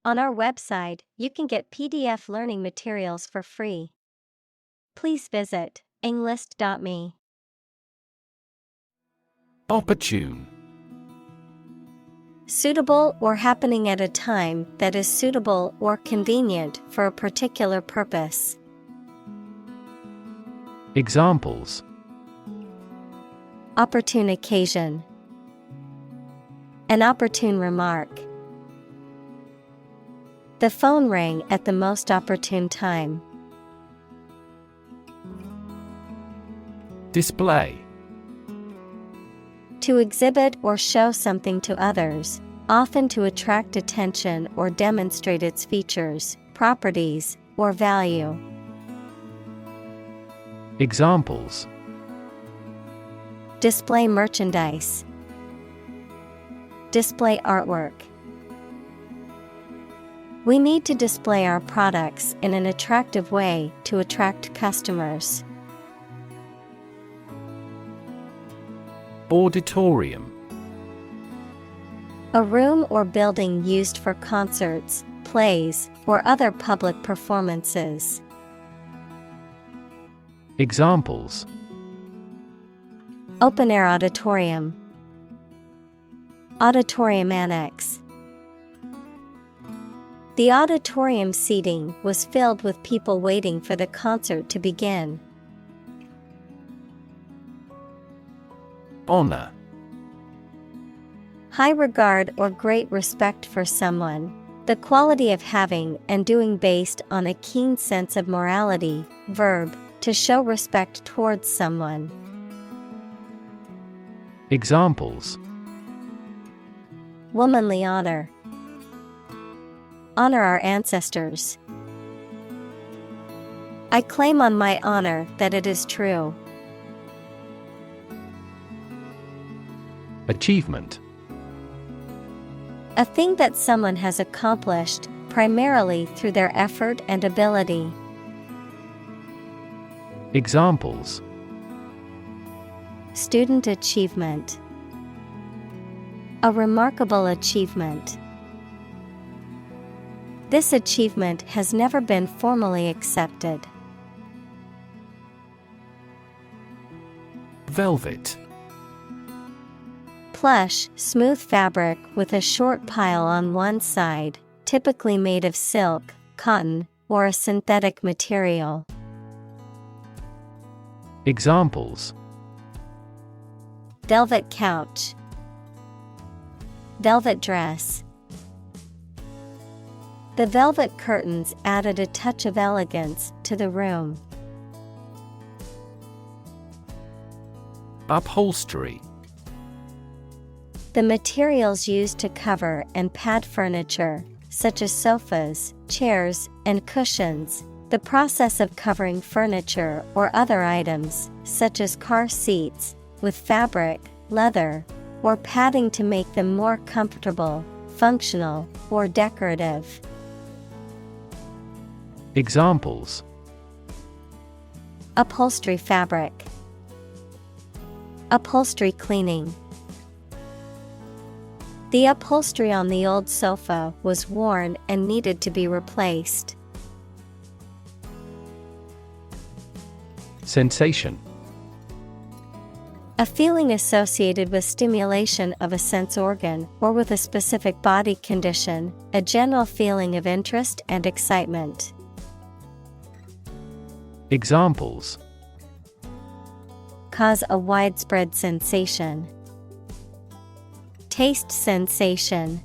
On our website, you can get PDF learning materials for free. Please visit englist.me. Opportune. Suitable or happening at a time that is suitable or convenient for a particular purpose. Examples: Opportune occasion. An opportune remark. The phone rang at the most opportune time. Display. To exhibit or show something to others, often to attract attention or demonstrate its features, properties, or value. Examples: Display merchandise. Display artwork. We need to display our products in an attractive way to attract customers. Auditorium. A room or building used for concerts, plays, or other public performances. Examples: Open-air auditorium. Auditorium annex. The auditorium seating was filled with people waiting for the concert to begin. Honor. High regard or great respect for someone. The quality of having and doing based on a keen sense of morality. Verb, to show respect towards someone. Examples: Womanly honor. Honor our ancestors. I claim on my honor that it is true. Achievement. A thing that someone has accomplished, primarily through their effort and ability. Examples: Student achievement. A remarkable achievement. This achievement has never been formally accepted. Velvet. Plush, smooth fabric with a short pile on one side, typically made of silk, cotton, or a synthetic material. Examples: Velvet couch. Velvet dress. The velvet curtains added a touch of elegance to the room. Upholstery. The materials used to cover and pad furniture, such as sofas, chairs, and cushions. The process of covering furniture or other items, such as car seats, with fabric, leather, or padding to make them more comfortable, functional, or decorative. Examples: Upholstery fabric. Upholstery cleaning. The upholstery on the old sofa was worn and needed to be replaced. Sensation. A feeling associated with stimulation of a sense organ or with a specific body condition, a general feeling of interest and excitement. Examples: Cause a widespread sensation. Taste sensation.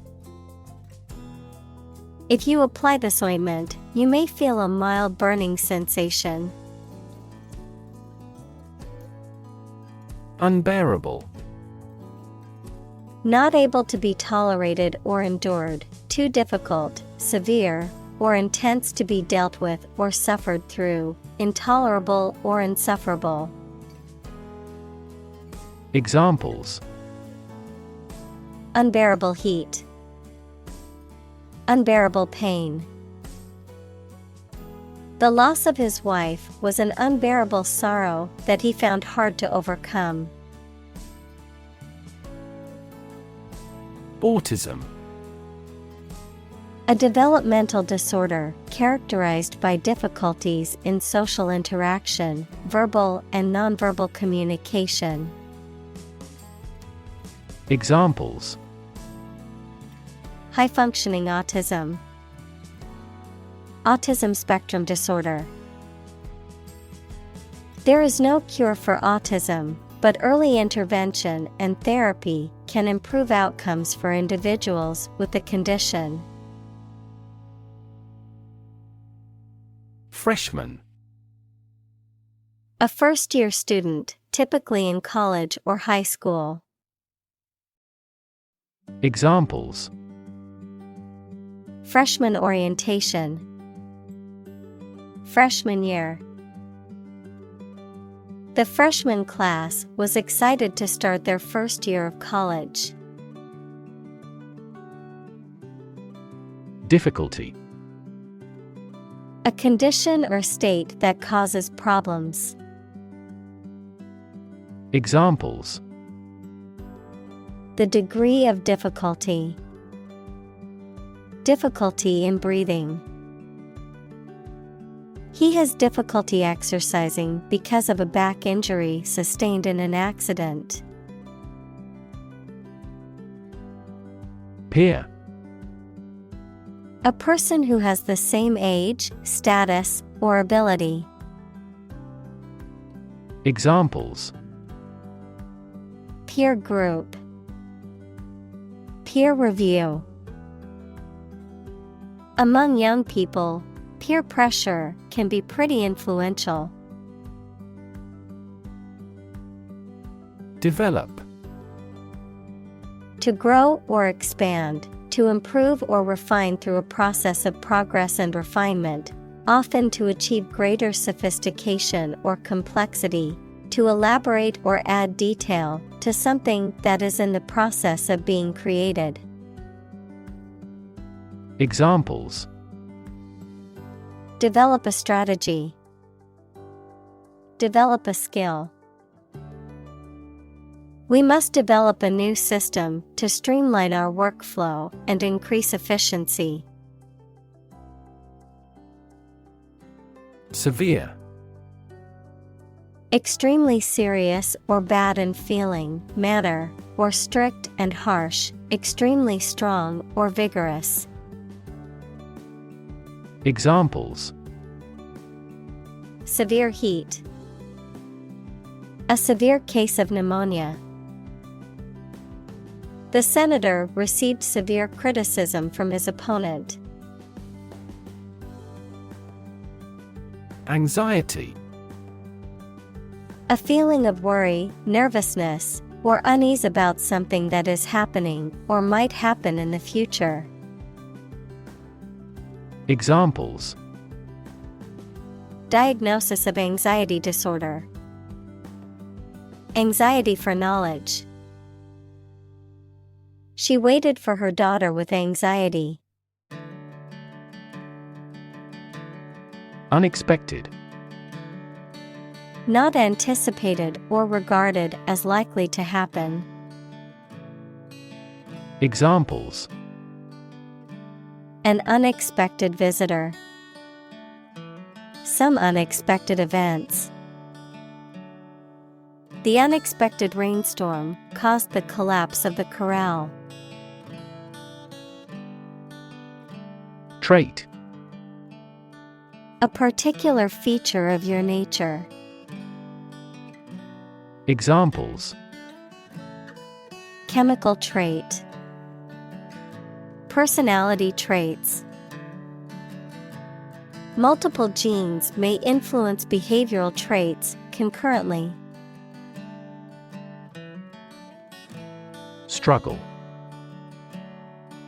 If you apply this ointment, you may feel a mild burning sensation. Unbearable. Not able to be tolerated or endured, too difficult, severe, or intense to be dealt with or suffered through, intolerable or insufferable. Examples: Unbearable heat. Unbearable pain. The loss of his wife was an unbearable sorrow that he found hard to overcome. Autism. A A developmental disorder characterized by difficulties in social interaction, verbal and nonverbal communication. Examples: high-functioning autism, autism spectrum disorder. There is no cure for autism, but early intervention and therapy can improve outcomes for individuals with the condition. Freshman. A first-year student, typically in college or high school. Examples: freshman orientation, freshman year. The freshman class was excited to start their first year of college. Difficulty. A condition or state that causes problems. Examples: the degree of difficulty, difficulty in breathing. He has difficulty exercising because of a back injury sustained in an accident. Peer. A person who has the same age, status, or ability. Examples: peer group, peer review. Among young people, peer pressure can be pretty influential. Develop. To grow or expand, to improve or refine through a process of progress and refinement, often to achieve greater sophistication or complexity, to elaborate or add detail to something that is in the process of being created. Examples: develop a strategy, develop a skill. We must develop a new system to streamline our workflow and increase efficiency. Severe. Extremely serious or bad in feeling, manner, or strict and harsh, extremely strong or vigorous. Examples: severe heat, a severe case of pneumonia. The senator received severe criticism from his opponent. Anxiety. A feeling of worry, nervousness, or unease about something that is happening or might happen in the future. Examples: diagnosis of anxiety disorder, anxiety for knowledge. She waited for her daughter with anxiety. Unexpected. Not anticipated or regarded as likely to happen. Examples: an unexpected visitor, some unexpected events. The unexpected rainstorm caused the collapse of the corral. Trait. A particular feature of your nature. Examples: chemical trait, personality traits. Multiple genes may influence behavioral traits concurrently. Struggle.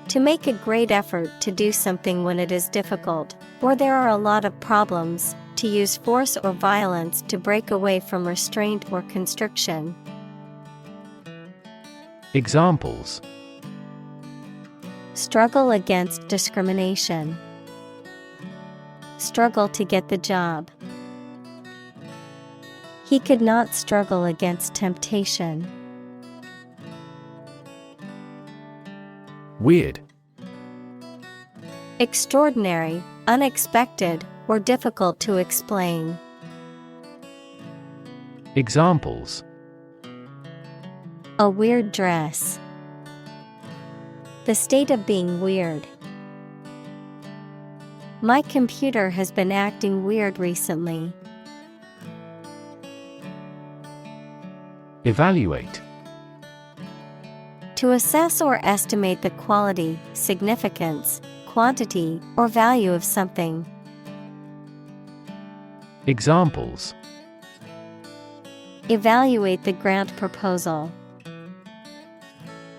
To make a great effort to do something when it is difficult, or there are a lot of problems, to use force or violence to break away from restraint or constriction. Examples: struggle against discrimination, struggle to get the job. He could not struggle against temptation. Extraordinary, unexpected, or difficult to explain. Examples: A weird dress. The state of being weird. My computer has been acting weird recently. Evaluate. To assess or estimate the quality, significance, quantity, or value of something. Examples: Evaluate the grant proposal.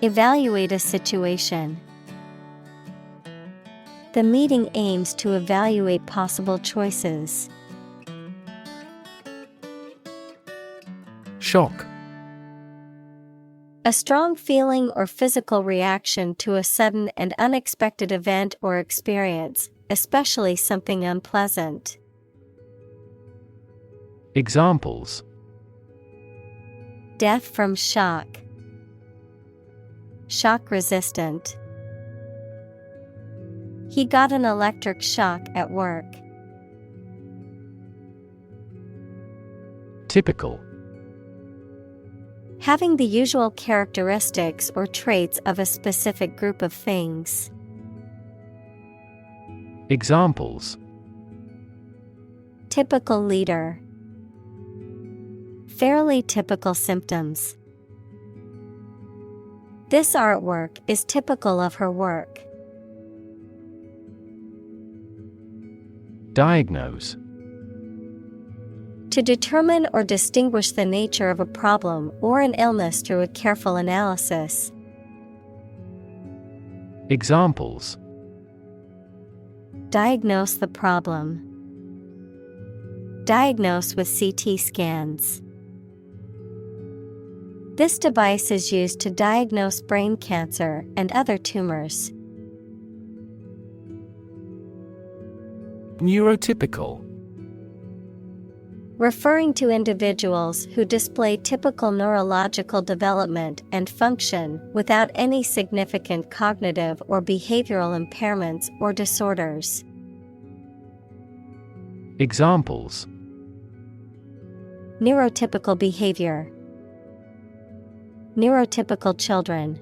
Evaluate a situation. The meeting aims to evaluate possible choices. Shock. A strong feeling or physical reaction to a sudden and unexpected event or experience, especially something unpleasant. Examples: Death from shock. Shock resistant. He got an electric shock at work. Typical. Having the usual characteristics or traits of a specific group of things. Examples: Typical leader. Fairly typical symptoms. This artwork is typical of her work. Diagnose. To determine or distinguish the nature of a problem or an illness through a careful analysis. Examples: Diagnose the problem. Diagnose with CT scans. This device is used to diagnose brain cancer and other tumors. Neurotypical. Referring to individuals who display typical neurological development and function without any significant cognitive or behavioral impairments or disorders. Examples: Neurotypical behavior. Neurotypical children.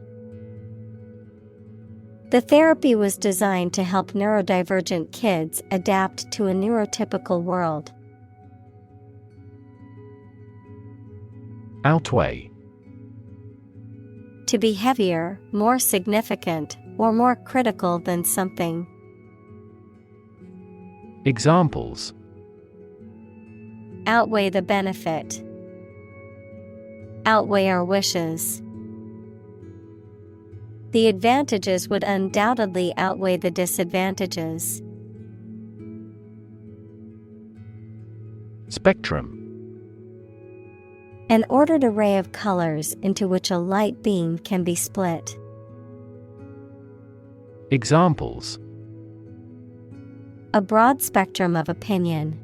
The therapy was designed to help neurodivergent kids adapt to a neurotypical world. Outweigh. To be heavier, more significant, or more critical than something. Examples: Outweigh the benefit. Outweigh our wishes. The advantages would undoubtedly outweigh the disadvantages. Spectrum. An ordered array of colors into which a light beam can be split. Examples: A broad spectrum of opinion.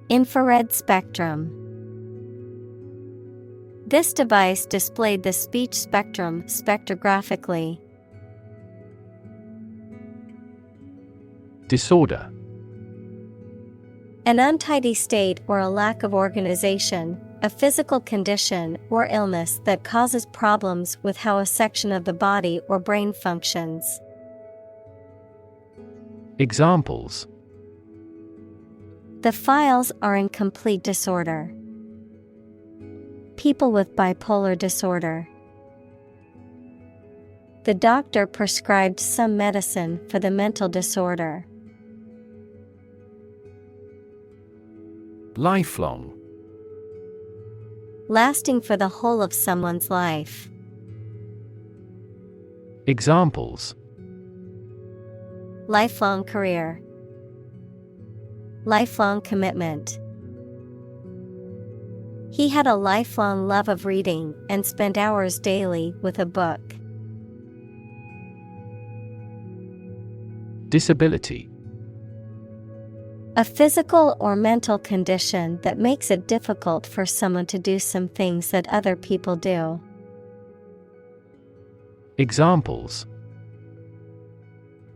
Infrared spectrum. This device displayed the speech spectrum spectrographically. Disorder. An untidy state or a lack of organization, a physical condition or illness that causes problems with how a section of the body or brain functions. Examples: The files are in complete disorder. People with bipolar disorder. The doctor prescribed some medicine for the mental disorder. Lifelong. Lasting for the whole of someone's life. Examples: Lifelong career. Lifelong commitment. He had a lifelong love of reading and spent hours daily with a book. Disability. A physical or mental condition that makes it difficult for someone to do some things that other people do.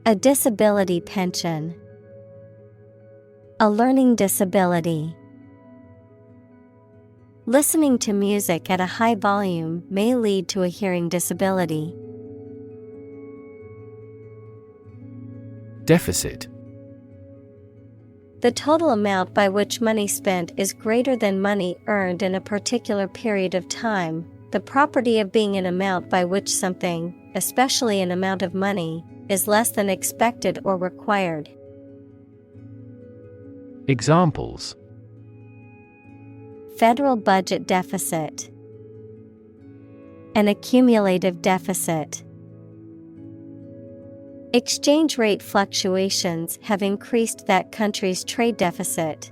A disability pension. A learning disability. Listening to music at a high volume may lead to a hearing disability. Deficit. The total amount by which money spent is greater than money earned in a particular period of time, the property of being an amount by which something, especially an amount of money, is less than expected or required. Examples: Federal budget deficit. An accumulative deficit. Exchange rate fluctuations have increased that country's trade deficit.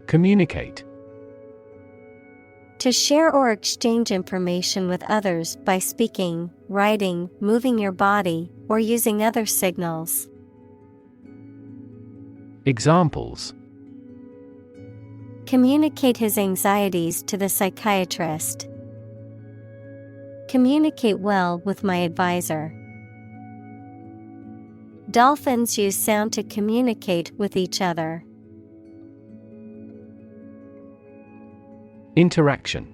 Communicate. To share or exchange information with others by speaking, writing, moving your body, or using other signals. Examples: Communicate his anxieties to the psychiatrist. Communicate well with my advisor. Dolphins use sound to communicate with each other. Interaction.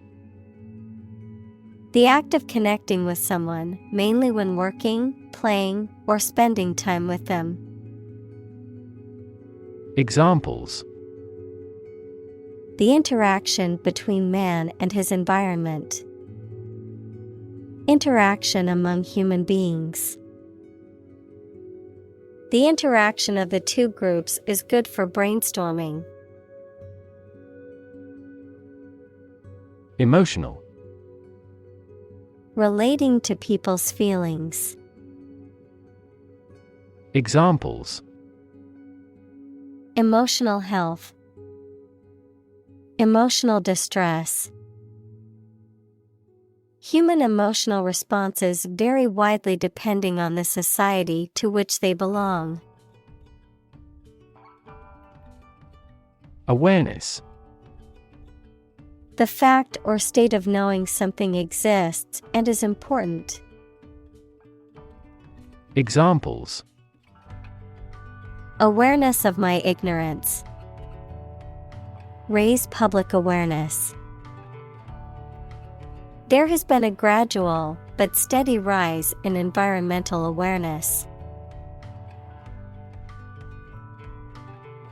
The act of connecting with someone, mainly when working, playing, or spending time with them. Examples: The interaction between man and his environment. Interaction among human beings. The interaction of the two groups is good for brainstorming. Emotional. Relating to people's feelings. Examples: Emotional health. Emotional distress. Human emotional responses vary widely depending on the society to which they belong. Awareness. The fact or state of knowing something exists and is important. Examples: Awareness of my ignorance. Raise public awareness. There has been a gradual but steady rise in environmental awareness.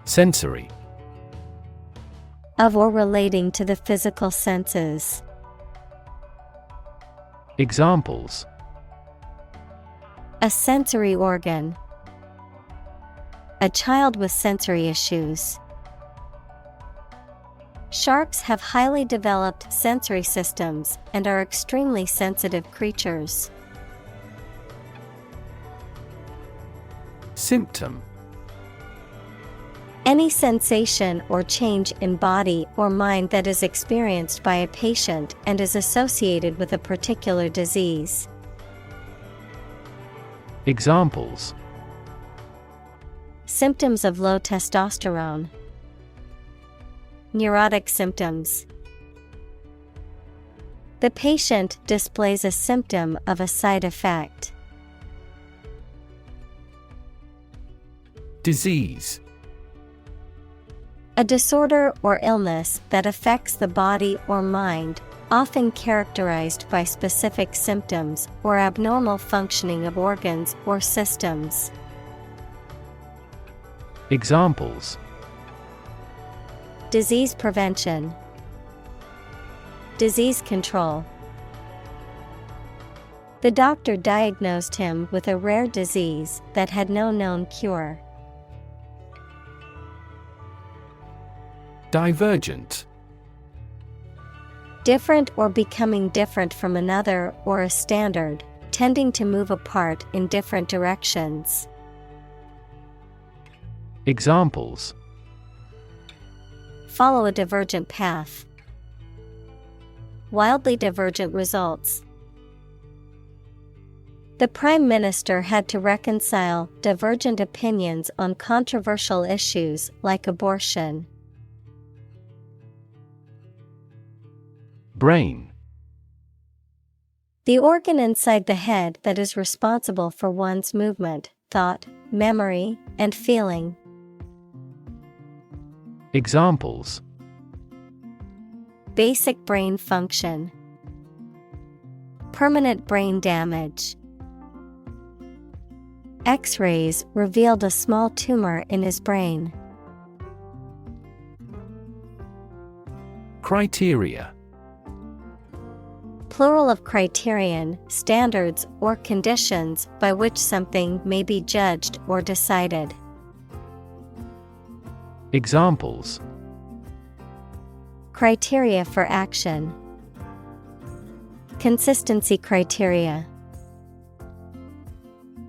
Sensory. Of or relating to the physical senses. Examples: A sensory organ. A child with sensory issues. Sharks have highly developed sensory systems and are extremely sensitive creatures. Symptom. Any sensation or change in body or mind that is experienced by a patient and is associated with a particular disease. Examples: Symptoms of low testosterone. Neurotic symptoms. The patient displays a symptom of a side effect. Disease. A disorder or illness that affects the body or mind, often characterized by specific symptoms or abnormal functioning of organs or systems. Examples: Disease prevention. Disease control. The doctor diagnosed him with a rare disease that had no known cure. Divergent. Different or becoming different from another or a standard, tending to move apart in different directions. Examples: Follow a divergent path. Wildly divergent results. The Prime Minister had to reconcile divergent opinions on controversial issues like abortion. Brain. The organ inside the head that is responsible for one's movement, thought, memory, and feeling. Examples: Basic brain function. Permanent brain damage. X-rays revealed a small tumor in his brain. Criteria. Plural of criterion, standards or conditions by which something may be judged or decided. Examples: Criteria for action. Consistency criteria.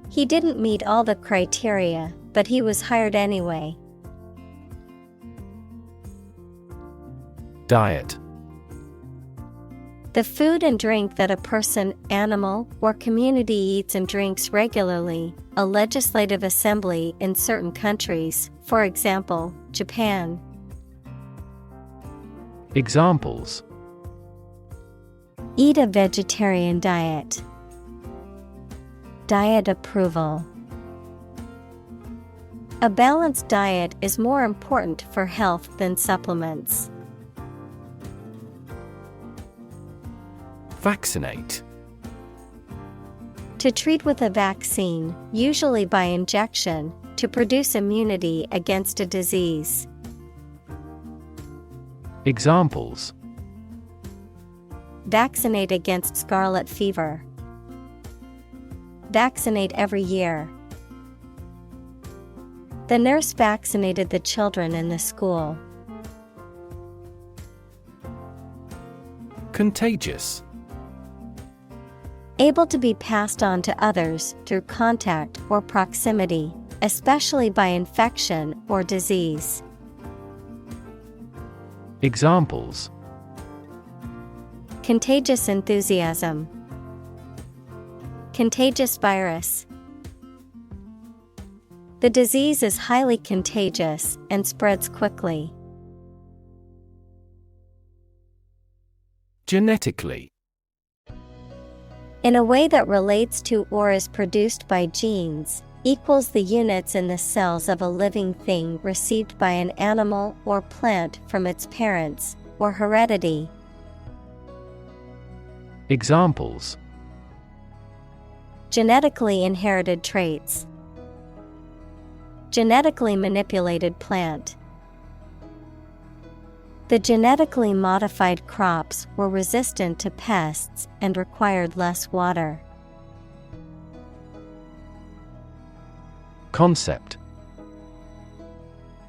He didn't meet all the criteria, but he was hired anyway. Diet. The food and drink that a person, animal, or community eats and drinks regularly, a legislative assembly in certain countries, for example, Japan. Examples: Eat a vegetarian diet. Diet approval. A balanced diet is more important for health than supplements. Vaccinate. To treat with a vaccine, usually by injection, to produce immunity against a disease. Examples: Vaccinate against scarlet fever. Vaccinate every year. The nurse vaccinated the children in the school. Contagious. Able to be passed on to others through contact or proximity, especially by infection or disease. Examples: Contagious enthusiasm. Contagious virus. The disease is highly contagious and spreads quickly. Genetically. In a way that relates to or is produced by genes, equals the units in the cells of a living thing received by an animal or plant from its parents, or heredity. Examples: Genetically inherited traits. Genetically manipulated plant. The genetically modified crops were resistant to pests and required less water. Concept.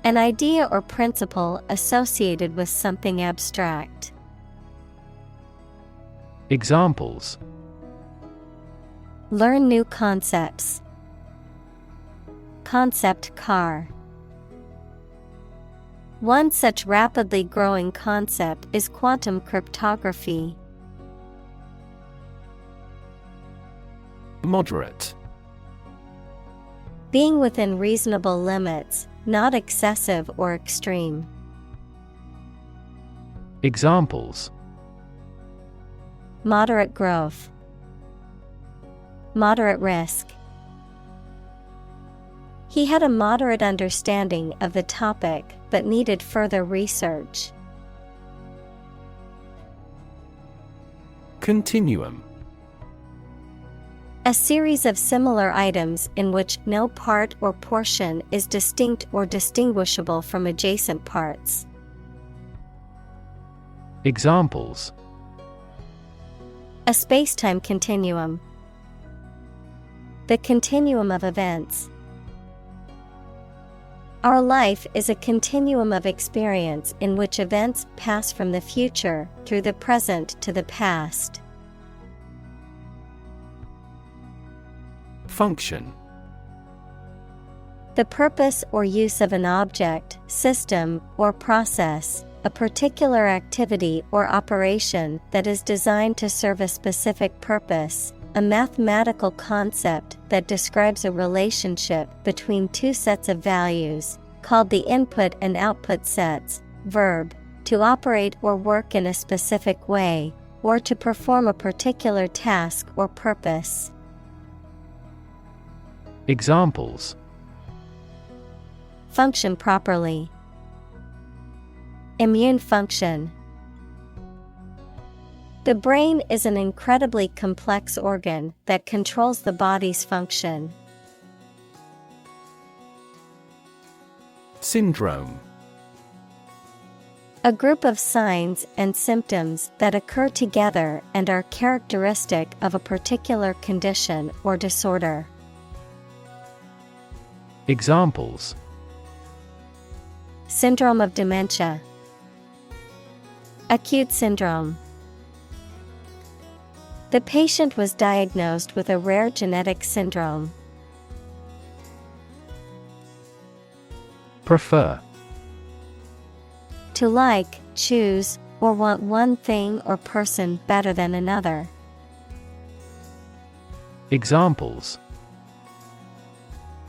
An idea or principle associated with something abstract. Examples: Learn new concepts. Concept car. One such rapidly growing concept is quantum cryptography. Moderate. Being within reasonable limits, not excessive or extreme. Examples: Moderate growth. Moderate risk. He had a moderate understanding of the topic but needed further research. Continuum. A series of similar items in which no part or portion is distinct or distinguishable from adjacent parts. Examples: A space-time continuum. The continuum of events. Our life is a continuum of experience in which events pass from the future through the present to the past. Function. The purpose or use of an object, system, or process, a particular activity or operation that is designed to serve a specific purpose, a mathematical concept that describes a relationship between two sets of values, called the input and output sets. Verb, to operate or work in a specific way, or to perform a particular task or purpose. Examples: function properly, immune function. The brain is an incredibly complex organ that controls the body's function. Syndrome. A group of signs and symptoms that occur together and are characteristic of a particular condition or disorder. Examples: syndrome of dementia, acute syndrome. The patient was diagnosed with a rare genetic syndrome. Prefer. To like, choose, or want one thing or person better than another. Examples: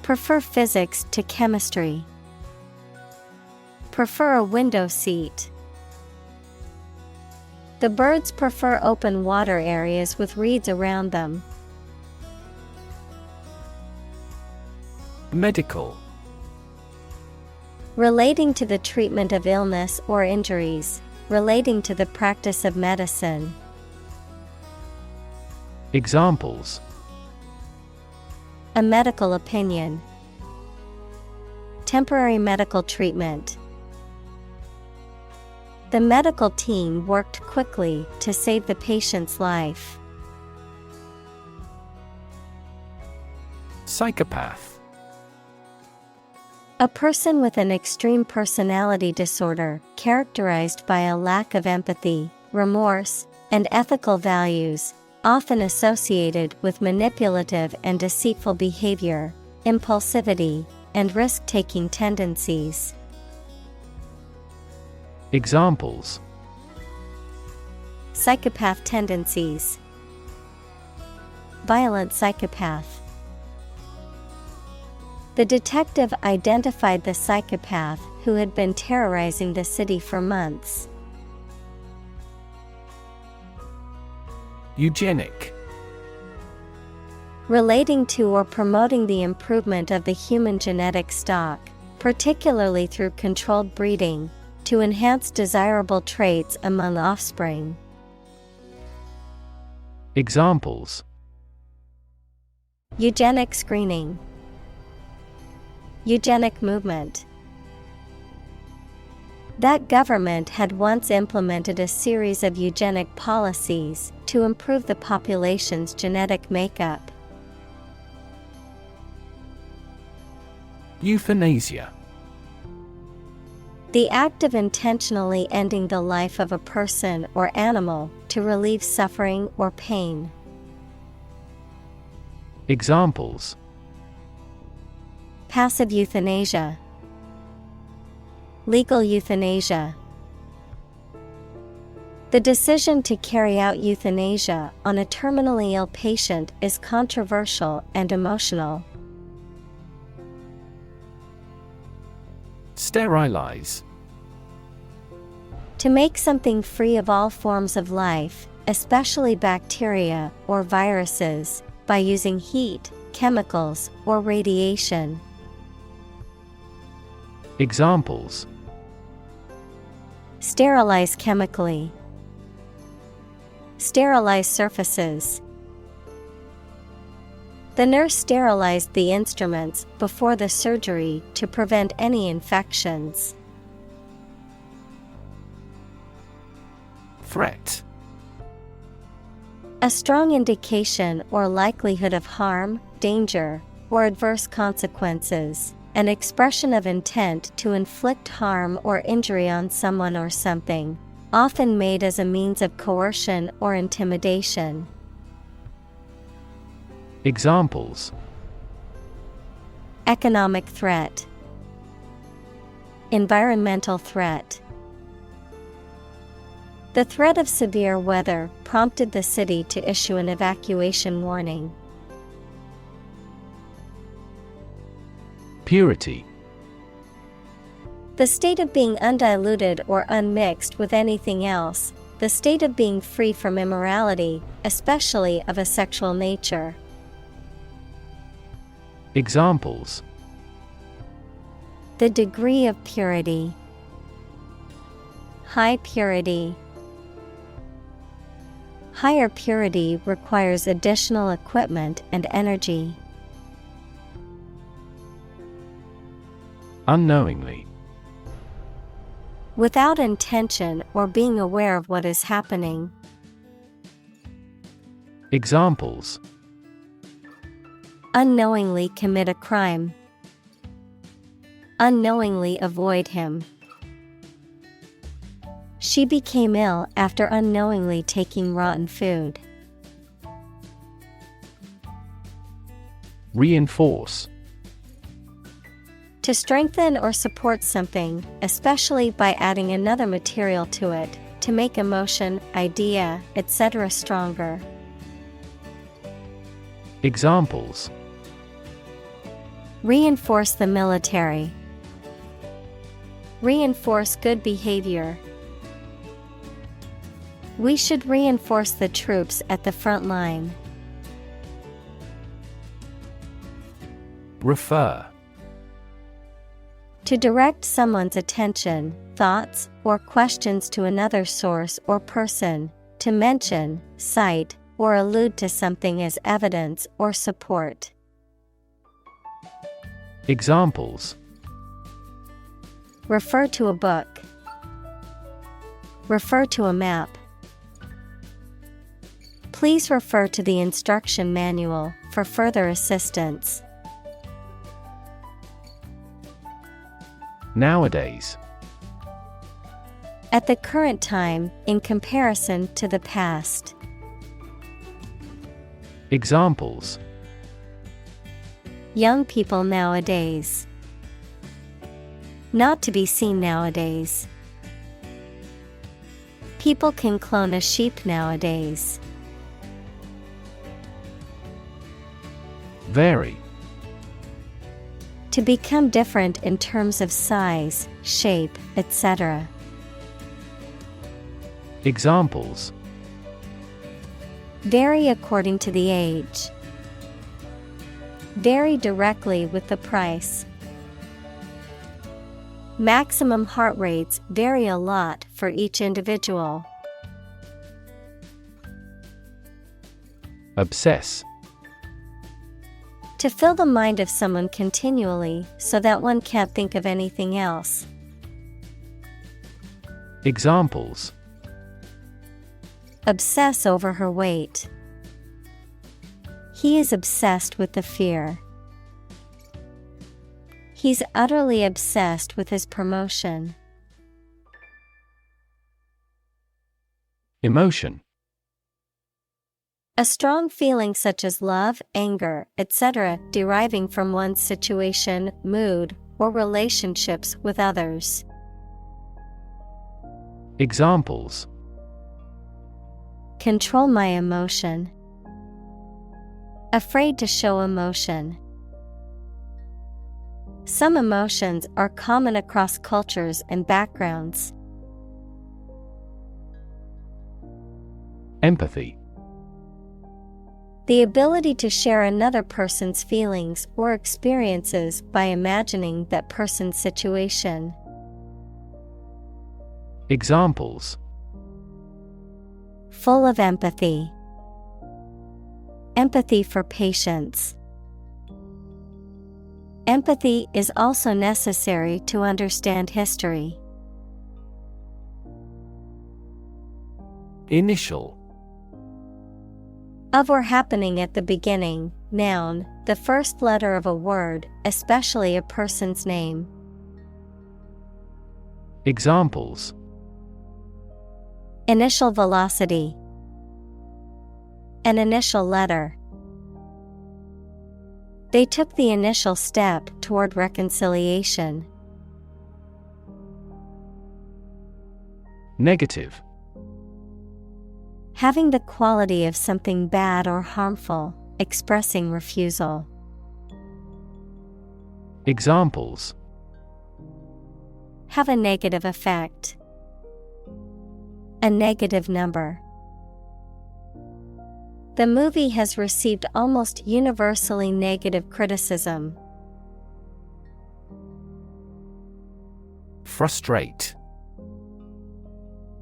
prefer physics to chemistry. Prefer a window seat. The birds prefer open water areas with reeds around them. Medical. Relating to the treatment of illness or injuries, relating to the practice of medicine. Examples: a medical opinion. Temporary medical treatment. The medical team worked quickly to save the patient's life. Psychopath. A person with an extreme personality disorder characterized by a lack of empathy, remorse, and ethical values, often associated with manipulative and deceitful behavior, impulsivity, and risk-taking tendencies. Examples: psychopath tendencies. Violent psychopath. The detective identified the psychopath who had been terrorizing the city for months. Eugenic. Relating to or promoting the improvement of the human genetic stock, particularly through controlled breeding, to enhance desirable traits among offspring. Examples: eugenic screening. Eugenic movement. That government had once implemented a series of eugenic policies to improve the population's genetic makeup. Euthanasia. The act of intentionally ending the life of a person or animal to relieve suffering or pain. Examples: passive euthanasia. Legal euthanasia. The decision to carry out euthanasia on a terminally ill patient is controversial and emotional. Sterilize. To make something free of all forms of life, especially bacteria or viruses, by using heat, chemicals, or radiation. Examples: sterilize chemically. Sterilize surfaces. The nurse sterilized the instruments before the surgery to prevent any infections. Threat. A strong indication or likelihood of harm, danger, or adverse consequences. An expression of intent to inflict harm or injury on someone or something, often made as a means of coercion or intimidation. Examples: economic threat. Environmental threat. The threat of severe weather prompted the city to issue an evacuation warning. Purity. The state of being undiluted or unmixed with anything else, the state of being free from immorality, especially of a sexual nature. Examples: The degree of purity. High purity. Higher purity requires additional equipment and energy. Unknowingly. Without intention or being aware of what is happening. Examples: Unknowingly commit a crime. Unknowingly avoid him. She became ill after unknowingly taking rotten food. Reinforce. To strengthen or support something, especially by adding another material to it, to make a motion, idea, etc. stronger. Examples: Reinforce the military. Reinforce good behavior. We should reinforce the troops at the front line. Refer. To direct someone's attention, thoughts, or questions to another source or person, to mention, cite, or allude to something as evidence or support. Examples: Refer to a book. Refer to a map. Please refer to the instruction manual for further assistance. Nowadays. At the current time, in comparison to the past. Examples: Young people nowadays. Not to be seen nowadays. People can clone a sheep nowadays. Vary. To become different in terms of size, shape, etc. Examples: Vary according to the age. Vary directly with the price. Maximum heart rates vary a lot for each individual. Obsess. To fill the mind of someone continually so that one can't think of anything else. Examples: Obsess over her weight. He is obsessed with the fear. He's utterly obsessed with his promotion. Emotion. A strong feeling such as love, anger, etc., deriving from one's situation, mood, or relationships with others. Examples: Control my emotion. Afraid to show emotion. Some emotions are common across cultures and backgrounds. Empathy. The ability to share another person's feelings or experiences by imagining that person's situation. Examples: Full of empathy. Empathy for patients. Empathy is also necessary to understand history. Initial. Of or happening at the beginning, noun, the first letter of a word, especially a person's name. Examples: Initial velocity. An initial letter. They took the initial step toward reconciliation. Negative. Having the quality of something bad or harmful, expressing refusal. Examples: Have a negative effect. A negative number. The movie has received almost universally negative criticism. Frustrate.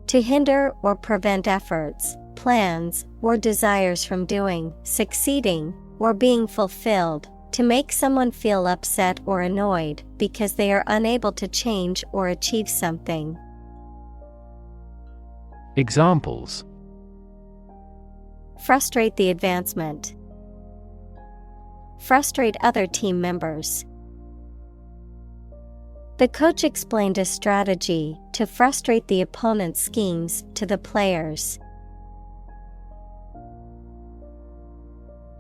To hinder or prevent efforts, plans, or desires from doing, succeeding, or being fulfilled. To make someone feel upset or annoyed because they are unable to change or achieve something. Examples: frustrate the advancement, frustrate other team members. The coach explained a strategy to frustrate the opponent's schemes to the players.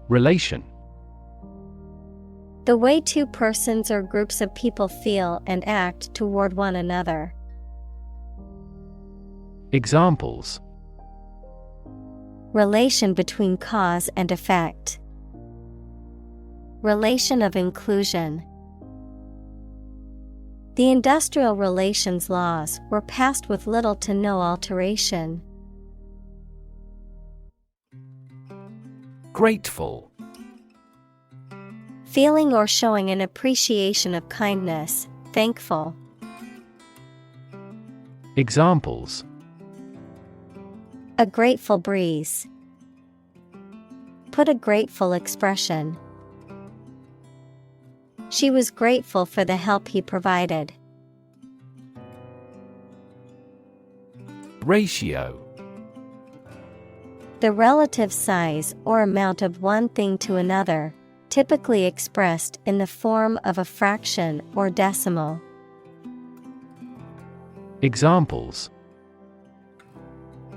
Relation. The way two persons or groups of people feel and act toward one another. Examples: relation between cause and effect, relation of inclusion. The industrial relations laws were passed with little to no alteration. Grateful. Feeling or showing an appreciation of kindness, thankful. Examples: a grateful breeze. Put a grateful expression. She was grateful for the help he provided. Ratio. The relative size or amount of one thing to another, typically expressed in the form of a fraction or decimal. Examples: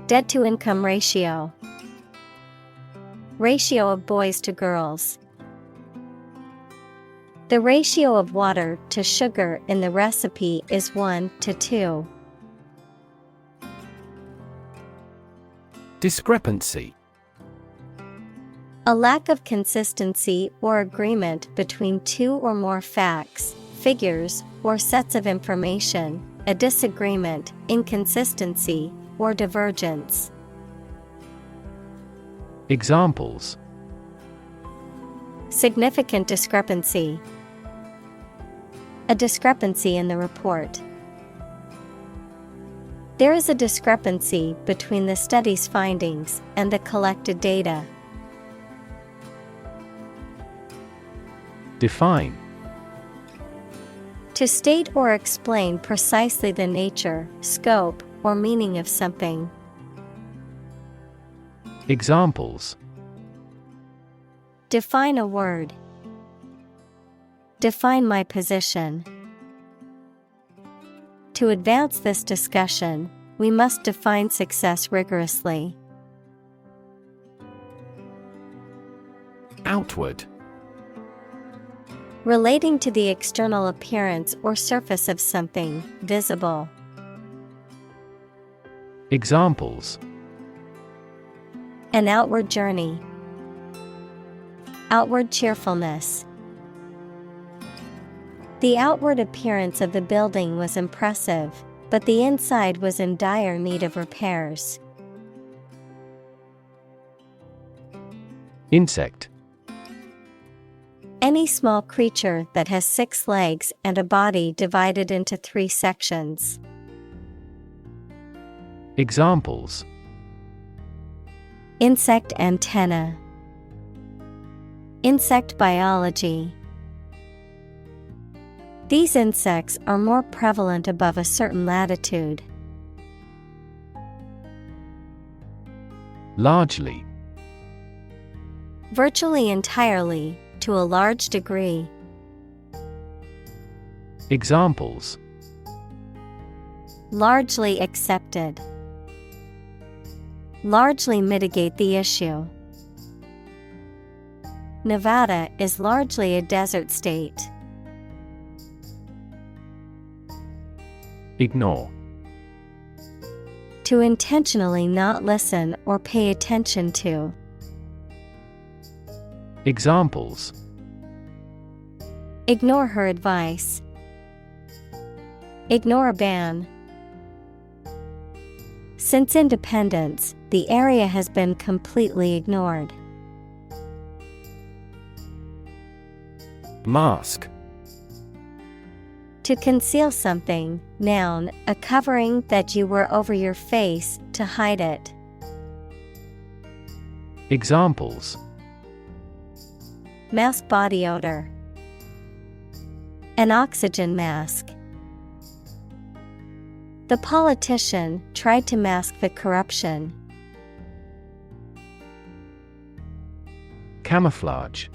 debt-to-income ratio, ratio of boys to girls. The ratio of water to sugar in the recipe is 1:2. Discrepancy. A lack of consistency or agreement between two or more facts, figures, or sets of information, a disagreement, inconsistency, or divergence. Examples: significant discrepancy. A discrepancy in the report. There is a discrepancy between the study's findings and the collected data. Define. To state or explain precisely the nature, scope, or meaning of something. Examples: define a word. Define my position. To advance this discussion, we must define success rigorously. Outward. Relating to the external appearance or surface of something, visible. Examples: an outward journey. Outward cheerfulness. The outward appearance of the building was impressive, but the inside was in dire need of repairs. Insect. Any small creature that has 6 legs and a body divided into 3 sections. Examples: insect antenna. Insect biology. These insects are more prevalent above a certain latitude. Largely. Virtually entirely, to a large degree. Examples: largely accepted. Largely mitigate the issue. Nevada is largely a desert state. Ignore. To intentionally not listen or pay attention to. Examples: ignore her advice. Ignore a ban. Since independence, the area has been completely ignored. Mask. To conceal something, noun, a covering that you wear over your face to hide it. Examples: Mask body odor. An oxygen mask. The politician tried to mask the corruption. Camouflage.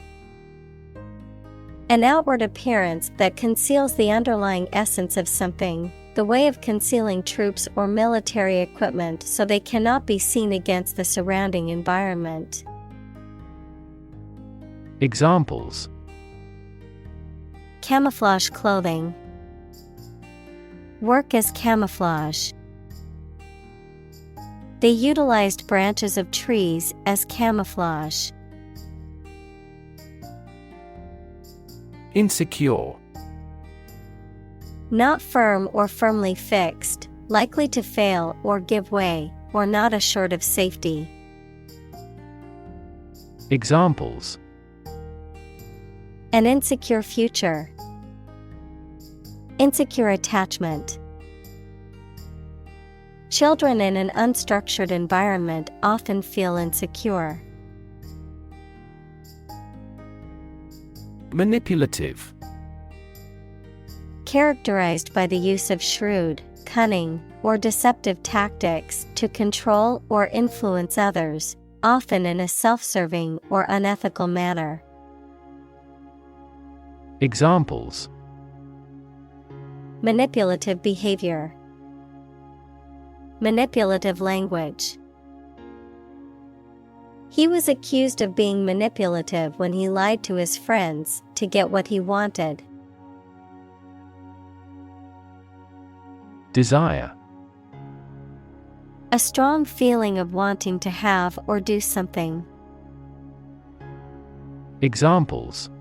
An outward appearance that conceals the underlying essence of something, the way of concealing troops or military equipment so they cannot be seen against the surrounding environment. Examples: Camouflage clothing. Work as camouflage. They utilized branches of trees as camouflage. Insecure. Not firm or firmly fixed, likely to fail or give way, or not assured of safety. Examples: An insecure future. Insecure attachment. Children in an unstructured environment often feel insecure. Manipulative. Characterized by the use of shrewd, cunning, or deceptive tactics to control or influence others, often in a self-serving or unethical manner. Examples: Manipulative behavior. Manipulative language. He was accused of being manipulative when he lied to his friends to get what he wanted. Desire. A strong feeling of wanting to have or do something. Examples: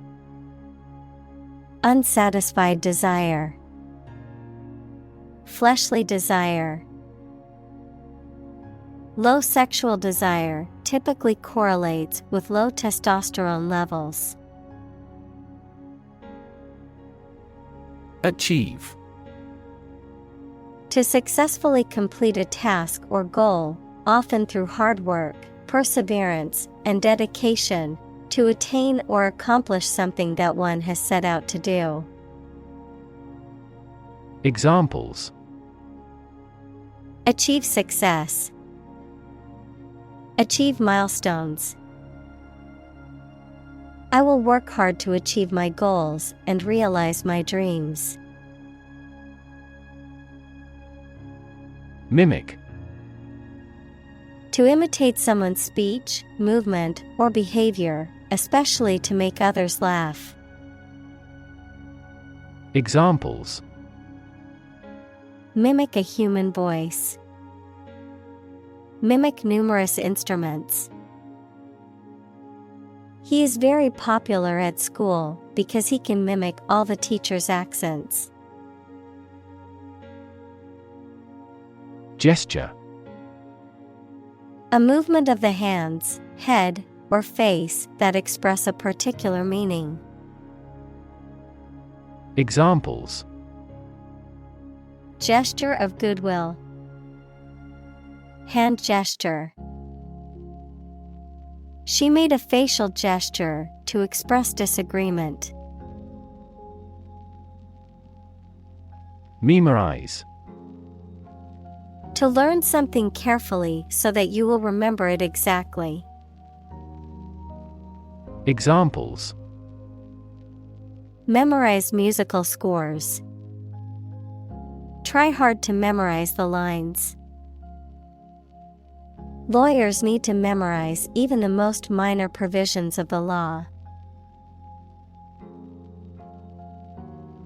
Unsatisfied desire. Fleshly desire. Low sexual desire typically correlates with low testosterone levels. Achieve. To successfully complete a task or goal, often through hard work, perseverance, and dedication, to attain or accomplish something that one has set out to do. Examples: Achieve success. Achieve milestones. I will work hard to achieve my goals and realize my dreams. Mimic. To imitate someone's speech, movement, or behavior, especially to make others laugh. Examples: Mimic a human voice. Mimic numerous instruments. He is very popular at school because he can mimic all the teachers' accents. Gesture. A movement of the hands, head, or face that express a particular meaning. Examples: Gesture of goodwill. Hand gesture. She made a facial gesture to express disagreement. Memorize. To learn something carefully so that you will remember it exactly. Examples: Memorize musical scores. Try hard to memorize the lines. Lawyers need to memorize even the most minor provisions of the law.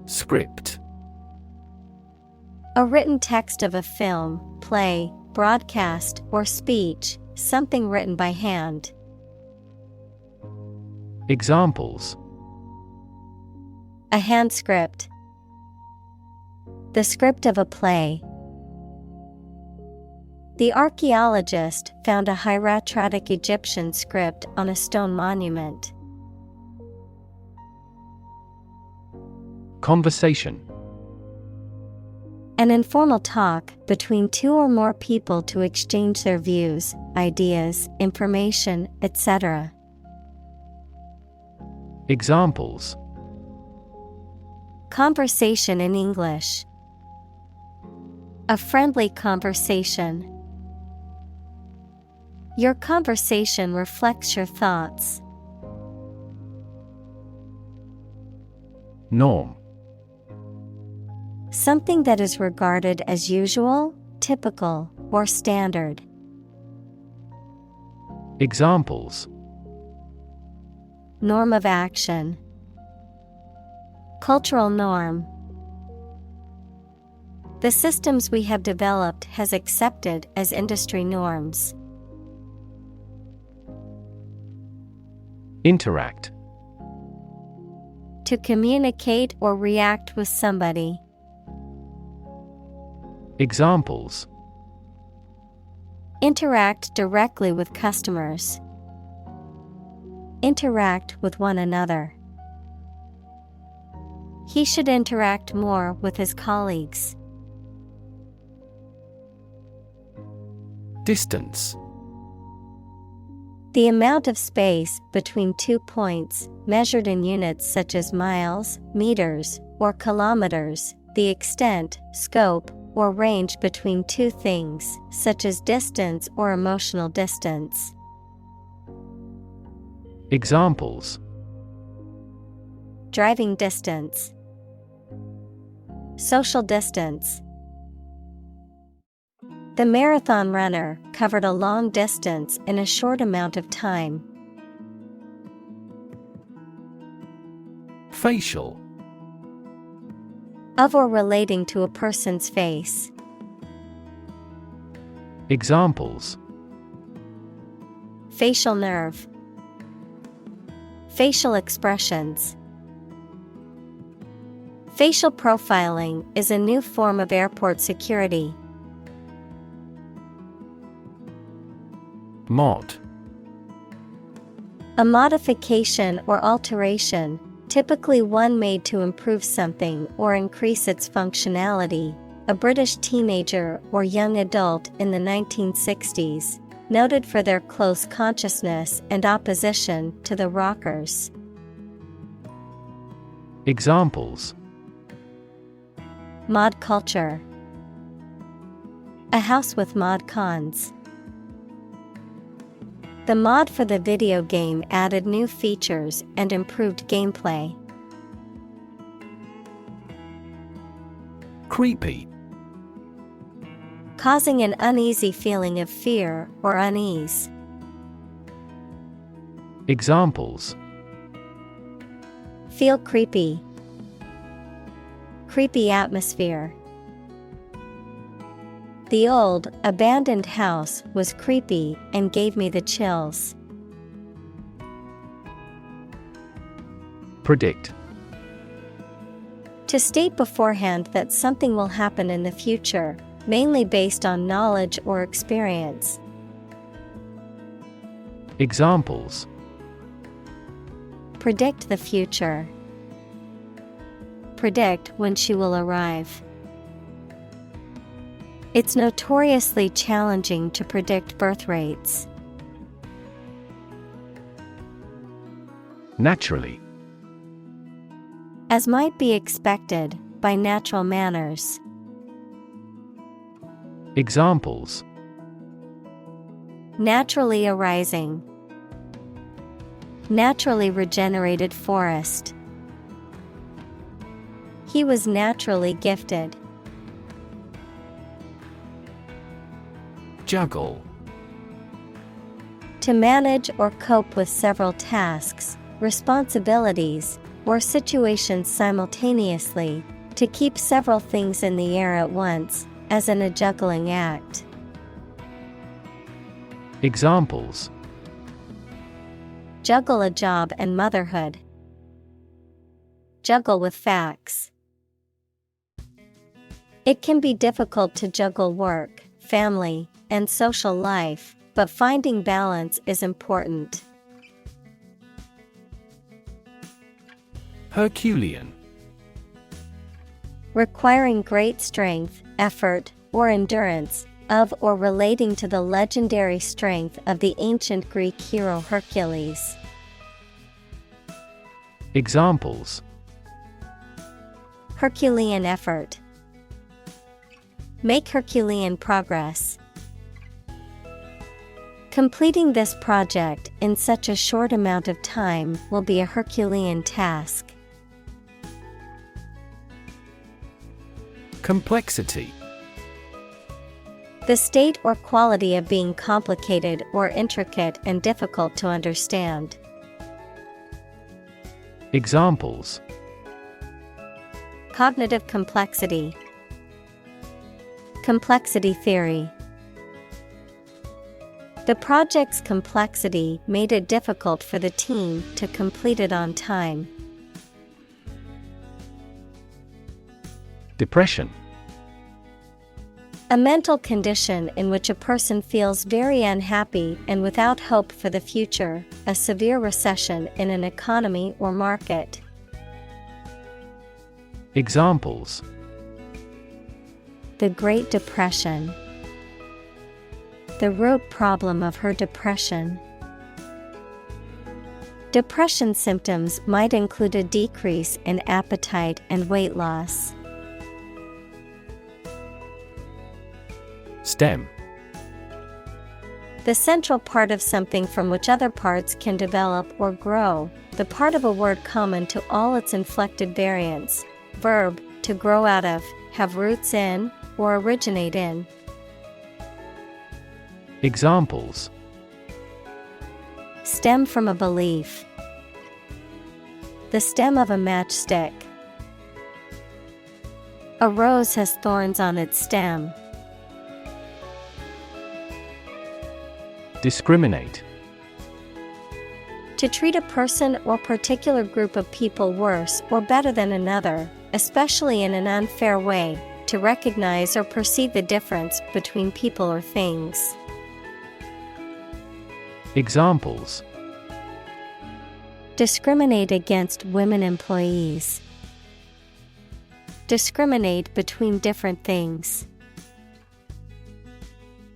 Script. A written text of a film, play, broadcast, or speech, something written by hand. Examples: A hand script. The script of a play. The archaeologist found a hieratic Egyptian script on a stone monument. Conversation. An informal talk between two or more people to exchange their views, ideas, information, etc. Examples. Conversation in English. A friendly conversation. Your conversation reflects your thoughts. Norm. Something that is regarded as usual, typical, or standard. Examples. Norm of action. Cultural norm. The systems we have developed has accepted as industry norms. Interact. To communicate or react with somebody. Examples. Interact directly with customers. Interact with one another. He should interact more with his colleagues. Distance. The amount of space between 2 points, measured in units such as miles, meters, or kilometers, the extent, scope, or range between two things, such as distance or emotional distance. Examples. Driving distance. Social distance. The marathon runner covered a long distance in a short amount of time. Facial. Of or relating to a person's face. Examples. Facial nerve. Facial expressions. Facial profiling is a new form of airport security. Mod. A modification or alteration, typically one made to improve something or increase its functionality. A British teenager or young adult in the 1960s, noted for their close consciousness and opposition to the rockers. Examples. Mod culture. A house with mod cons. The mod for the video game added new features and improved gameplay. Creepy. Causing an uneasy feeling of fear or unease. Examples. Feel creepy. Creepy atmosphere. The old, abandoned house was creepy and gave me the chills. Predict. To state beforehand that something will happen in the future, mainly based on knowledge or experience. Examples. Predict the future. Predict when she will arrive. It's notoriously challenging to predict birth rates. Naturally. As might be expected, by natural manners. Examples. Naturally arising. Naturally regenerated forest. He was naturally gifted. Juggle. To manage or cope with several tasks, responsibilities, or situations simultaneously, to keep several things in the air at once, as in a juggling act. Examples. Juggle a job and motherhood. Juggle with facts. It can be difficult to juggle work, family, and social life, but finding balance is important. Herculean. Requiring great strength, effort, or endurance, of or relating to the legendary strength of the ancient Greek hero Hercules. Examples: Herculean effort. Make Herculean progress. Completing this project in such a short amount of time will be a Herculean task. Complexity. The state or quality of being complicated or intricate and difficult to understand. Examples: Cognitive complexity. Complexity theory. The project's complexity made it difficult for the team to complete it on time. Depression. A mental condition in which a person feels very unhappy and without hope for the future, a severe recession in an economy or market. Examples: The Great Depression. The root problem of her depression. Depression symptoms might include a decrease in appetite and weight loss. STEM. The central part of something from which other parts can develop or grow, the part of a word common to all its inflected variants. Verb, to grow out of, have roots in, or originate in. Examples: Stem from a belief. The stem of a matchstick. A rose has thorns on its stem. Discriminate. To treat a person or particular group of people worse or better than another, especially in an unfair way, to recognize or perceive the difference between people or things. Examples: Discriminate against women employees. Discriminate between different things.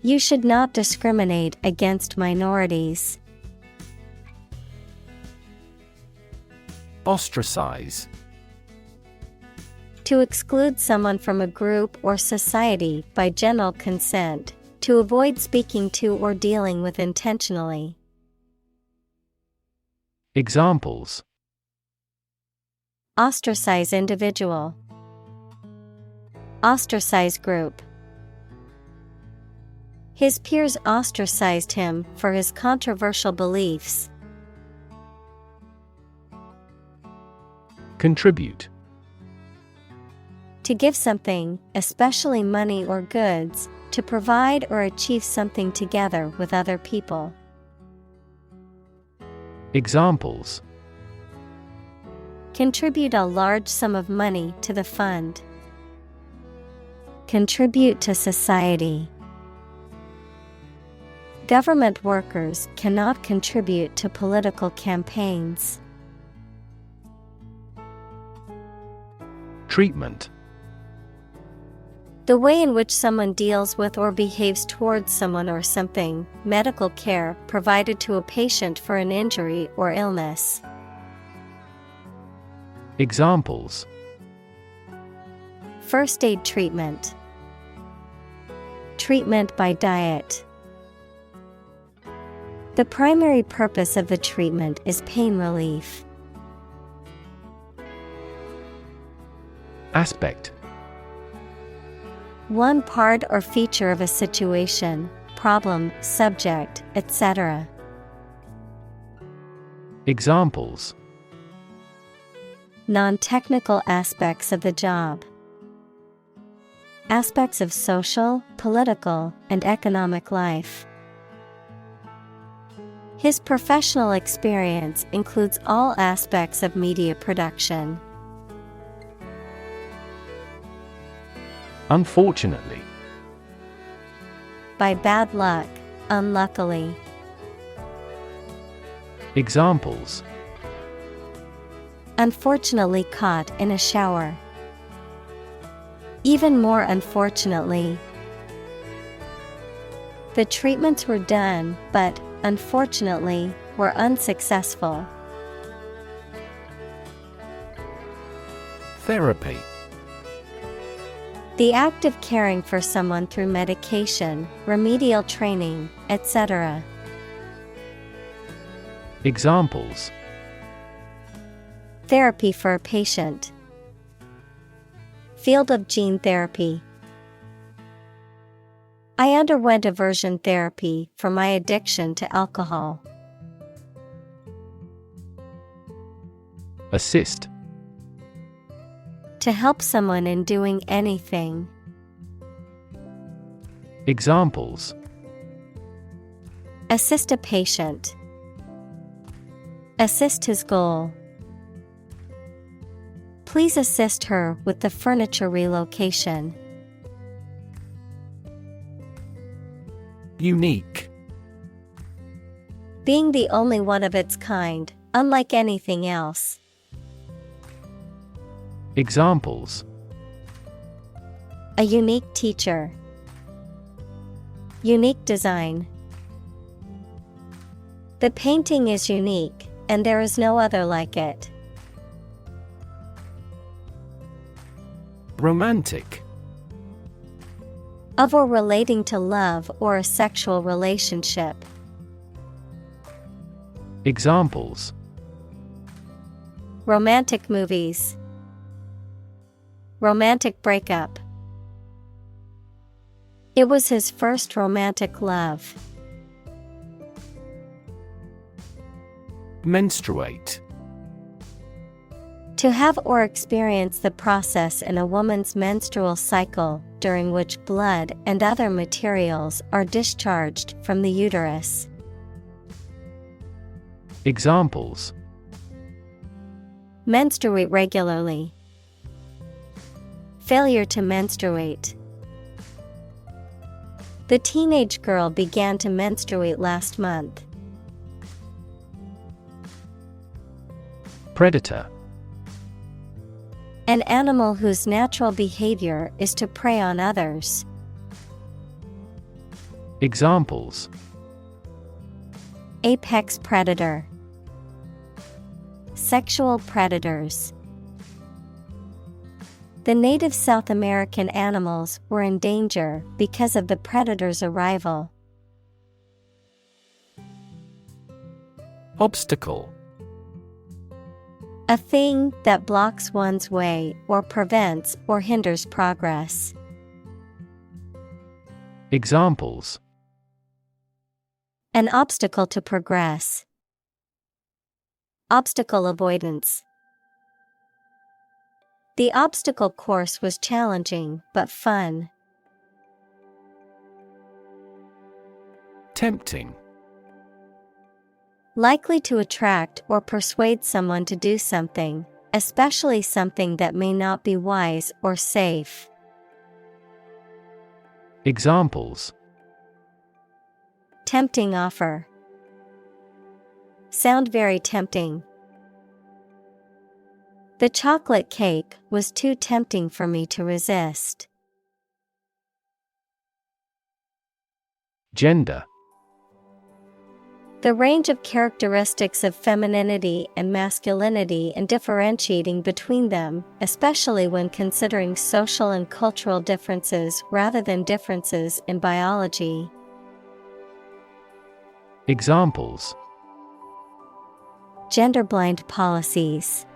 You should not discriminate against minorities. Ostracize. To exclude someone from a group or society by general consent, to avoid speaking to or dealing with intentionally. Examples: Ostracize individual. Ostracize group. His peers ostracized him for his controversial beliefs. Contribute. To give something, especially money or goods, to provide or achieve something together with other people. Examples: Contribute a large sum of money to the fund. Contribute to society. Government workers cannot contribute to political campaigns. Treatment. The way in which someone deals with or behaves towards someone or something, medical care provided to a patient for an injury or illness. Examples: First aid treatment. Treatment by diet. The primary purpose of the treatment is pain relief. Aspect. One part or feature of a situation, problem, subject, etc. Examples: Non-technical aspects of the job. Aspects of social, political, and economic life. His professional experience includes all aspects of media production. Unfortunately. by bad luck, unluckily. Examples: Unfortunately caught in a shower. Even more unfortunately. The treatments were done, but, unfortunately, were unsuccessful. Therapy. The act of caring for someone through medication, remedial training, etc. Examples: Therapy for a patient. Field of gene therapy. I underwent aversion therapy for my addiction to alcohol. Assist. To help someone in doing anything. Examples: Assist a patient. Assist his goal. Please assist her with the furniture relocation. Unique. Being the only one of its kind, unlike anything else. Examples: A unique teacher. Unique design. The painting is unique, and there is no other like it. Romantic. Of or relating to love or a sexual relationship. Examples: Romantic movies. Romantic breakup. It was his first romantic love. Menstruate. To have or experience the process in a woman's menstrual cycle, during which blood and other materials are discharged from the uterus. Examples: Menstruate regularly. Failure to menstruate. The teenage girl began to menstruate last month. Predator. An animal whose natural behavior is to prey on others. Examples: Apex predator. Sexual predators. The native South American animals were in danger because of the predator's arrival. Obstacle. A thing that blocks one's way or prevents or hinders progress. Examples: An obstacle to progress. Obstacle avoidance. The obstacle course was challenging but fun. Tempting. Likely to attract or persuade someone to do something, especially something that may not be wise or safe. Examples: Tempting offer. Sound very tempting. The chocolate cake was too tempting for me to resist. Gender. The range of characteristics of femininity and masculinity and differentiating between them, especially when considering social and cultural differences rather than differences in biology. Examples: Gender-blind policies.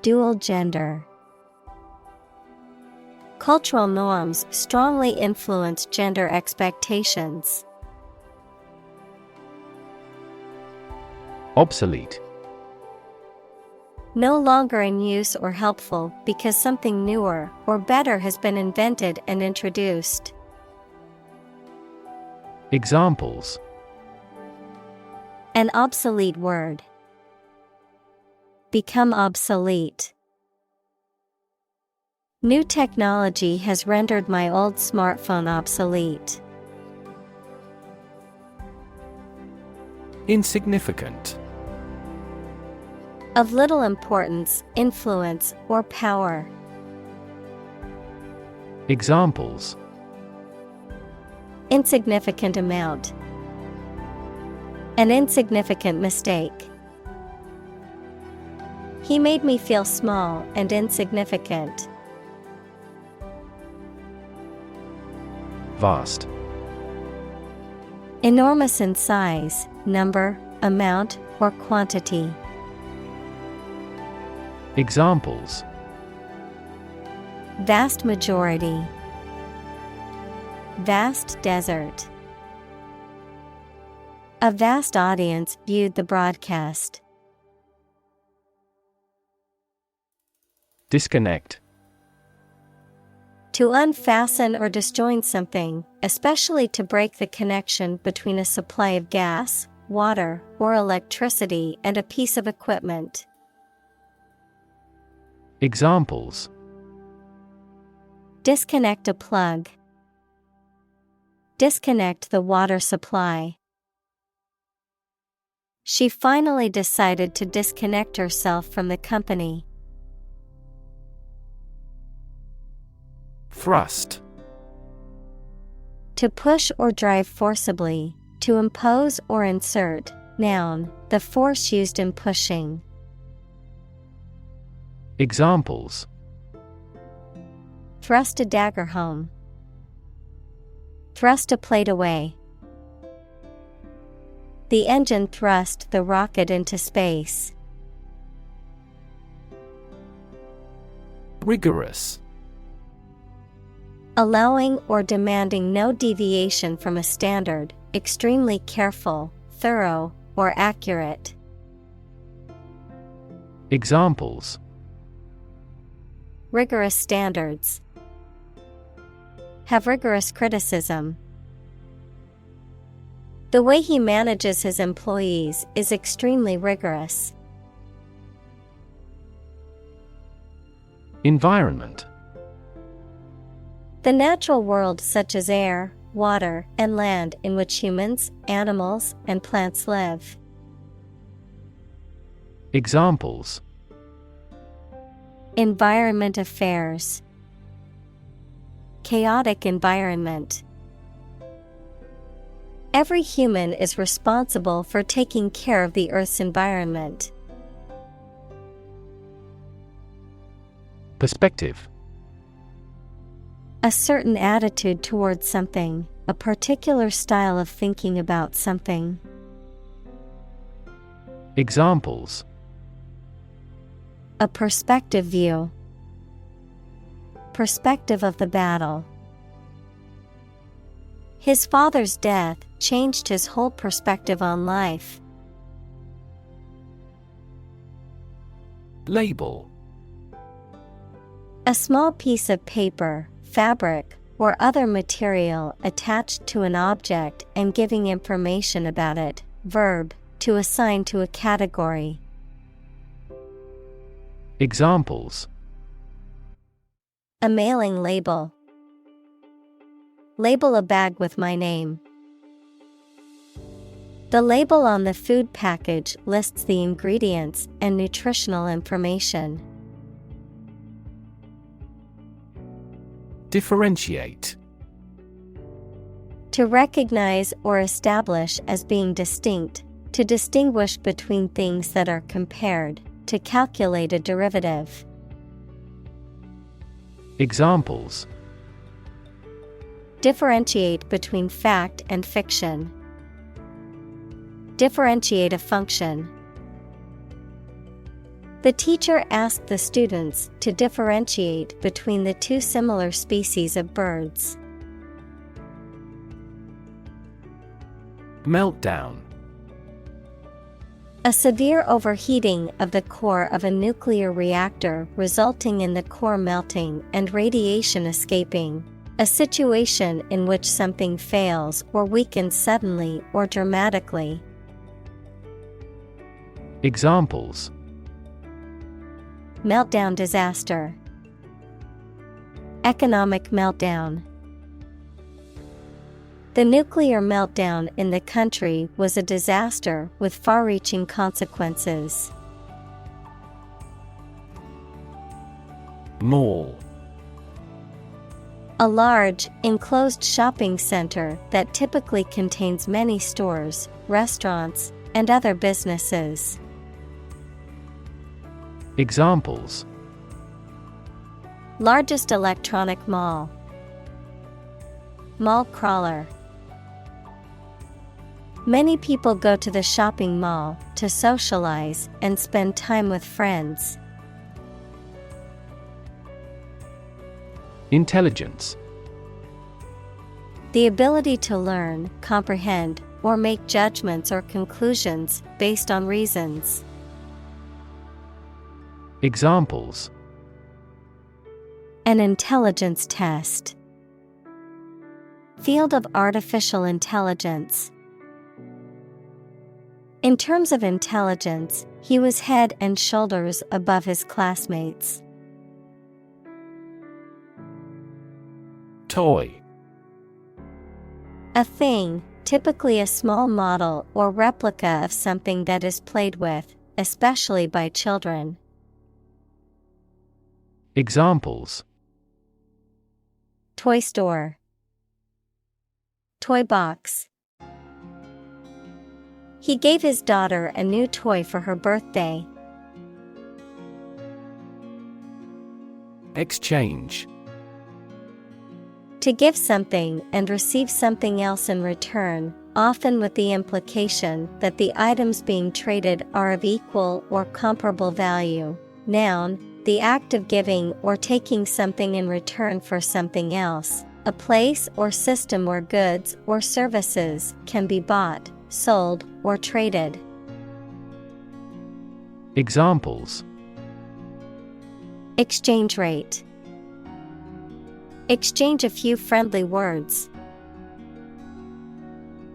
Dual gender. Cultural norms strongly influence gender expectations. Obsolete. No longer in use or helpful because something newer or better has been invented and introduced. Examples: An obsolete word. Become obsolete. New technology has rendered my old smartphone obsolete. Insignificant. Of little importance, influence, or power. Examples: Insignificant amount. An insignificant mistake. He made me feel small and insignificant. Vast. Enormous in size, number, amount, or quantity. Examples: Vast majority. Vast desert. A vast audience viewed the broadcast. Disconnect. To unfasten or disjoin something, especially to break the connection between a supply of gas, water, or electricity and a piece of equipment. Examples: Disconnect a plug. Disconnect the water supply. She finally decided to disconnect herself from the company. Thrust. To push or drive forcibly, to impose or insert. Noun, the force used in pushing. Examples: Thrust a dagger home. Thrust a plate away. The engine thrust the rocket into space. Rigorous. Allowing or demanding no deviation from a standard, extremely careful, thorough, or accurate. Examples: Rigorous standards. Have rigorous criticism. The way he manages his employees is extremely rigorous. Environment. The natural world such as air, water, and land in which humans, animals, and plants live. Examples: Environment affairs. Chaotic environment. Every human is responsible for taking care of the Earth's environment. Perspective. A certain attitude towards something, a particular style of thinking about something. Examples: A perspective view. Perspective of the battle. His father's death changed his whole perspective on life. Label. A small piece of paper, fabric, or other material attached to an object and giving information about it. Verb, to assign to a category. Examples: A mailing label. Label a bag with my name. The label on the food package lists the ingredients and nutritional information. Differentiate. To recognize or establish as being distinct, to distinguish between things that are compared, to calculate a derivative. Examples: Differentiate between fact and fiction. Differentiate a function. The teacher asked the students to differentiate between the two similar species of birds. Meltdown. A severe overheating of the core of a nuclear reactor resulting in the core melting and radiation escaping. A situation in which something fails or weakens suddenly or dramatically. Examples: Meltdown disaster. Economic meltdown. The nuclear meltdown in the country was a disaster with far-reaching consequences. Mall. A large, enclosed shopping center that typically contains many stores, restaurants, and other businesses. Examples: Largest electronic mall. Mall crawler. Many people go to the shopping mall to socialize and spend time with friends. Intelligence. The ability to learn, comprehend, or make judgments or conclusions based on reasons. Examples: An intelligence test. Field of artificial intelligence. In terms of intelligence, he was head and shoulders above his classmates. Toy. A thing, typically a small model or replica of something that is played with, especially by children. Examples: Toy store. Toy box. He gave his daughter a new toy for her birthday. Exchange. To give something and receive something else in return, often with the implication that the items being traded are of equal or comparable value. Noun, the act of giving or taking something in return for something else, a place or system where goods or services can be bought, sold, or traded. Examples: Exchange rate. Exchange a few friendly words.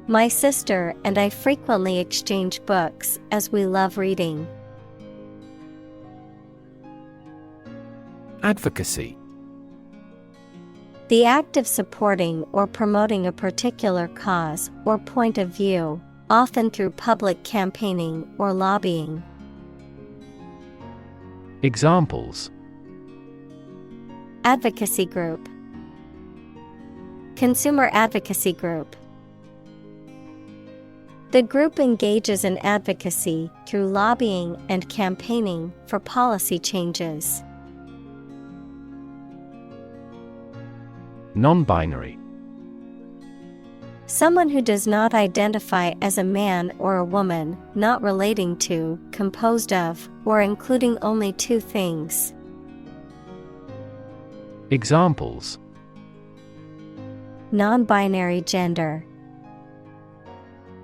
My sister and I frequently exchange books as we love reading. Advocacy. The act of supporting or promoting a particular cause or point of view, often through public campaigning or lobbying. Examples: Advocacy group. Consumer advocacy group. The group engages in advocacy through lobbying and campaigning for policy changes. Non-binary. Someone who does not identify as a man or a woman, not relating to, composed of, or including only two things. Examples: Non-binary gender.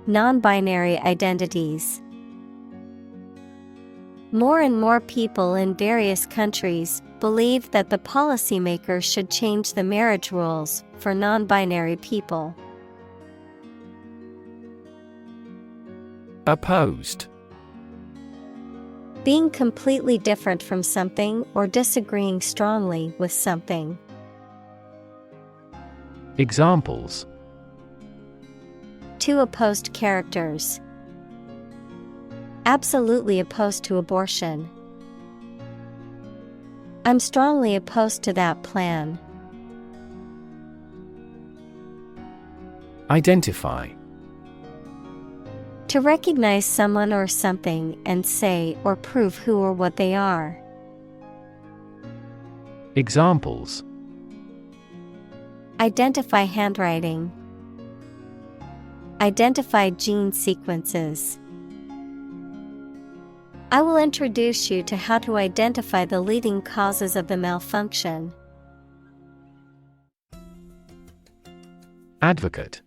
Non-binary identities. More and more people in various countries believe that the policymakers should change the marriage rules for non-binary people. Opposed. Being completely different from something or disagreeing strongly with something. Examples: Two opposed characters. Absolutely opposed to abortion. I'm strongly opposed to that plan. Identify. To recognize someone or something and say or prove who or what they are. Examples: Identify handwriting. Identify gene sequences. I will introduce you to how to identify the leading causes of the malfunction. Advocate.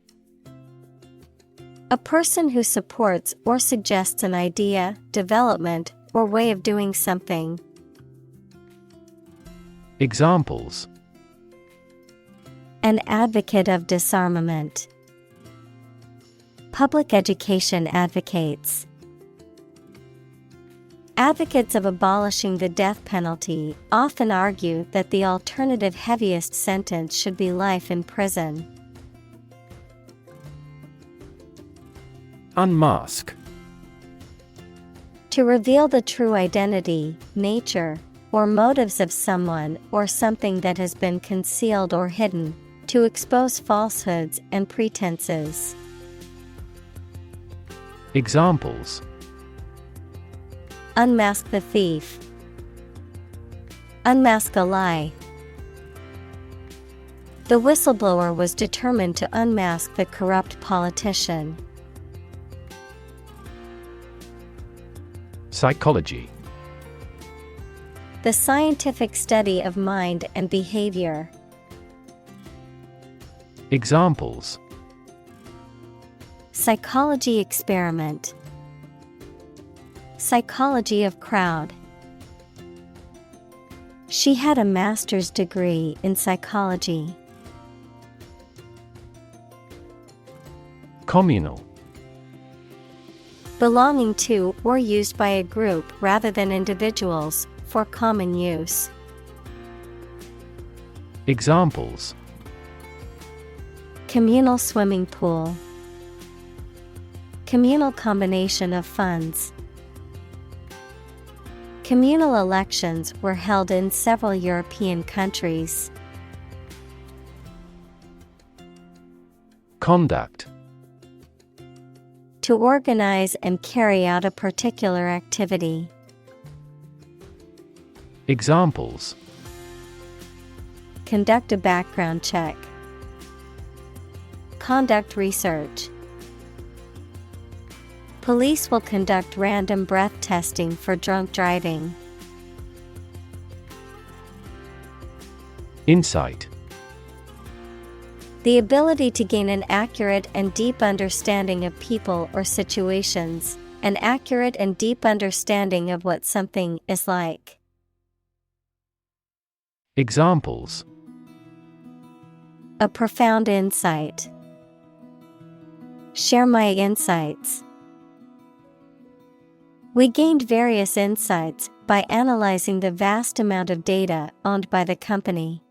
A person who supports or suggests an idea, development, or way of doing something. Examples: An advocate of disarmament. Public education advocates. Advocates of abolishing the death penalty often argue that the alternative heaviest sentence should be life in prison. Unmask. To reveal the true identity, nature, or motives of someone or something that has been concealed or hidden, to expose falsehoods and pretenses. Examples: Unmask the thief. Unmask a lie. The whistleblower was determined to unmask the corrupt politician. Psychology. The scientific study of mind and behavior. Examples: Psychology experiment. Psychology of crowd. She had a master's degree in psychology. Communal. Belonging to or used by a group rather than individuals, for common use. Examples: Communal swimming pool. Communal combination of funds. Communal elections were held in several European countries. Conduct. To organize and carry out a particular activity. Examples: Conduct a background check. Conduct research. Police will conduct random breath testing for drunk driving. Insight. The ability to gain an accurate and deep understanding of people or situations, an accurate and deep understanding of what something is like. Examples: A profound insight. Share my insights. We gained various insights by analyzing the vast amount of data owned by the company.